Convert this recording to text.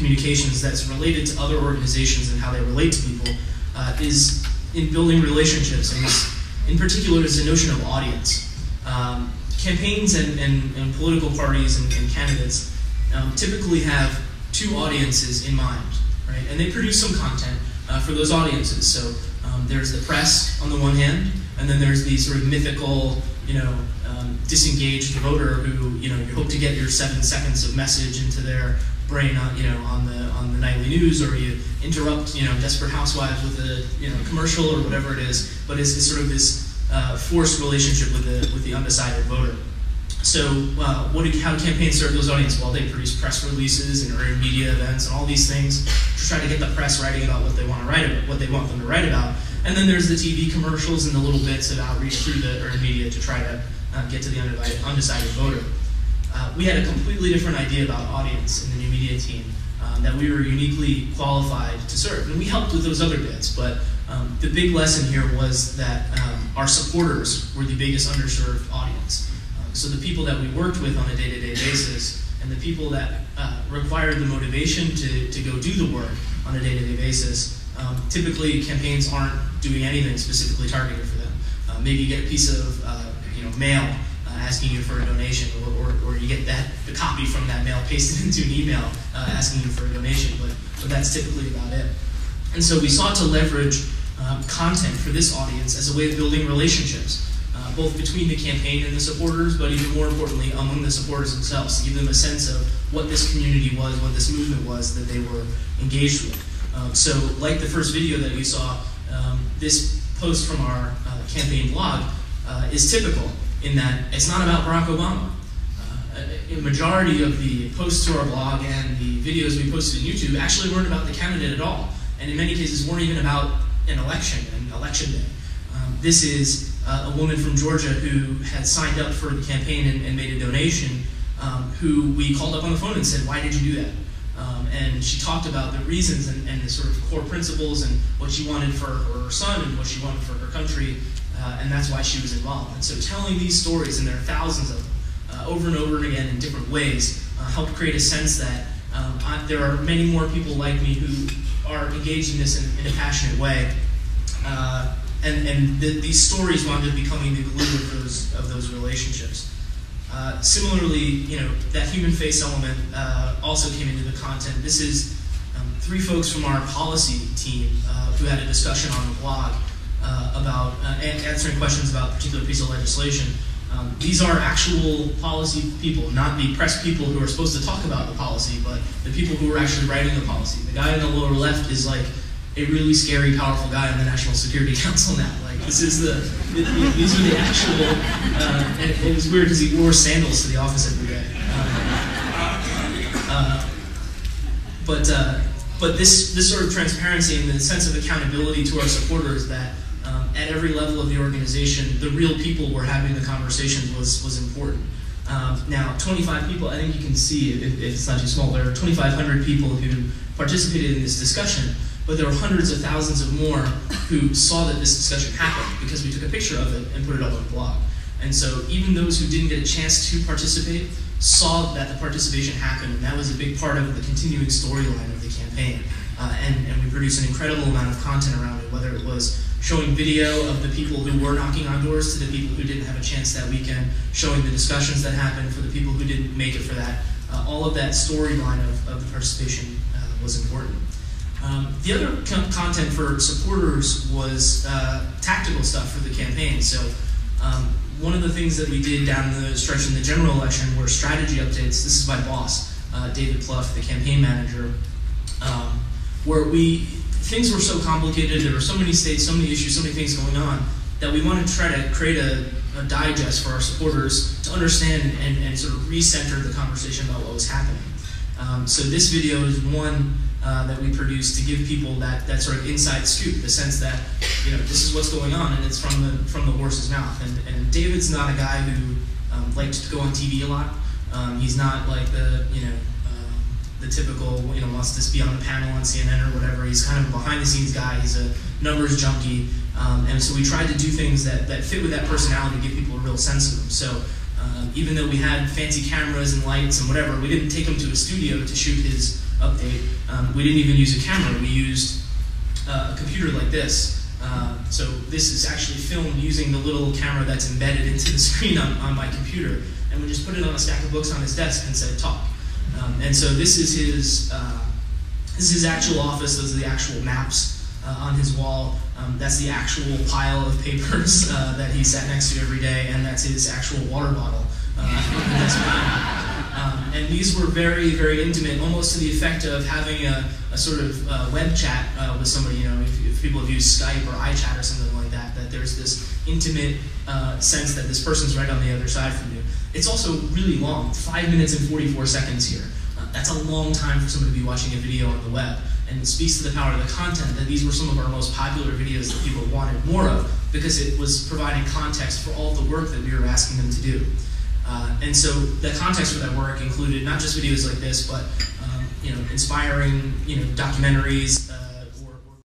communications that's related to other organizations and how they relate to people is in building relationships, and in particular is the notion of audience. Campaigns and political parties and candidates typically have two audiences in mind, right? And they produce some content for those audiences. So there's the press on the one hand, and then there's the sort of mythical, disengaged voter who, you hope to get your 7 seconds of message into their brain, on the nightly news, or you interrupt, Desperate Housewives with a, commercial or whatever it is. But it's sort of this forced relationship with the undecided voter. So how do campaigns serve those audiences? Well, they produce press releases and earned media events and all these things to try to get the press writing about what they want to write about, what they want them to write about. And then there's the TV commercials and the little bits of outreach through the earned media to try to get to the undecided voter. We had a completely different idea about audience in the new media team that we were uniquely qualified to serve. And we helped with those other bits, but the big lesson here was that our supporters were the biggest underserved audience. So the people that we worked with on a day-to-day basis, and the people that required the motivation to go do the work on a day-to-day basis, typically campaigns aren't doing anything specifically targeted for them. Maybe you get a piece of mail asking you for a donation, or you get the copy from that mail pasted into an email asking you for a donation, but that's typically about it. And so we sought to leverage content for this audience as a way of building relationships, both between the campaign and the supporters, but even more importantly, among the supporters themselves, to give them a sense of what this community was, what this movement was that they were engaged with. So like the first video that you saw, this post from our campaign blog is typical in that it's not about Barack Obama. A majority of the posts to our blog and the videos we posted on YouTube actually weren't about the candidate at all, and in many cases weren't even about an election and election day. This is a woman from Georgia who had signed up for the campaign and made a donation, who we called up on the phone and said, "Why did you do that?" And she talked about the reasons and the sort of core principles and what she wanted for her son and what she wanted for her country, and that's why she was involved. And so telling these stories, and there are thousands of them, over and over and again in different ways, helped create a sense that there are many more people like me who are engaged in this in a passionate way. These stories wound up becoming the glue of those relationships. Similarly, that human face element also came into the content. This is 3 folks from our policy team who had a discussion on the blog about answering questions about a particular piece of legislation. These are actual policy people, not the press people who are supposed to talk about the policy, but the people who are actually writing the policy. The guy in the lower left is like a really scary, powerful guy on the National Security Council now. Like, this is these are the actual, and it was weird because he wore sandals to the office every day. But this sort of transparency and the sense of accountability to our supporters that at every level of the organization, the real people were having the conversations was important. Now, 25 people, I think you can see, if it's not too small, there are 2,500 people who participated in this discussion, but there were hundreds of thousands of more who saw that this discussion happened because we took a picture of it and put it up on the blog. And so even those who didn't get a chance to participate saw that the participation happened, and that was a big part of the continuing storyline of the campaign. And we produced an incredible amount of content around it, whether it was showing video of the people who were knocking on doors to the people who didn't have a chance that weekend, showing the discussions that happened for the people who didn't make it for that. All of that storyline of the participation was important. The other content for supporters was tactical stuff for the campaign. So one of the things that we did down the stretch in the general election were strategy updates. This is my boss, David Plouffe, the campaign manager, where things were so complicated, there were so many states, so many issues, so many things going on, that we wanted to try to create a digest for our supporters to understand and sort of recenter the conversation about what was happening. So this video is one that we produced to give people that sort of inside scoop, the sense that this is what's going on, and it's from the horse's mouth. And David's not a guy who likes to go on TV a lot. He's not like the typical wants to be on a panel on CNN or whatever. He's kind of a behind the scenes guy. He's a numbers junkie, and so we tried to do things that fit with that personality to give people a real sense of him. So even though we had fancy cameras and lights and whatever, we didn't take him to a studio to shoot his update. We didn't even use a camera. We used a computer like this. So this is actually filmed using the little camera that's embedded into the screen on my computer. And we just put it on a stack of books on his desk and said, talk. And so this is his actual office. Those are the actual maps on his wall. That's the actual pile of papers that he sat next to every day, and that's his actual water bottle. And these were very, very intimate, almost to the effect of having a sort of web chat with somebody. You know, if people have used Skype or iChat or something like that, that there's this intimate sense that this person's right on the other side from you. It's also really long, 5 minutes and 44 seconds here. That's a long time for somebody to be watching a video on the web, and it speaks to the power of the content that these were some of our most popular videos that people wanted more of, because it was providing context for all the work that we were asking them to do. And so the context for that work included not just videos like this, but you know, inspiring documentaries,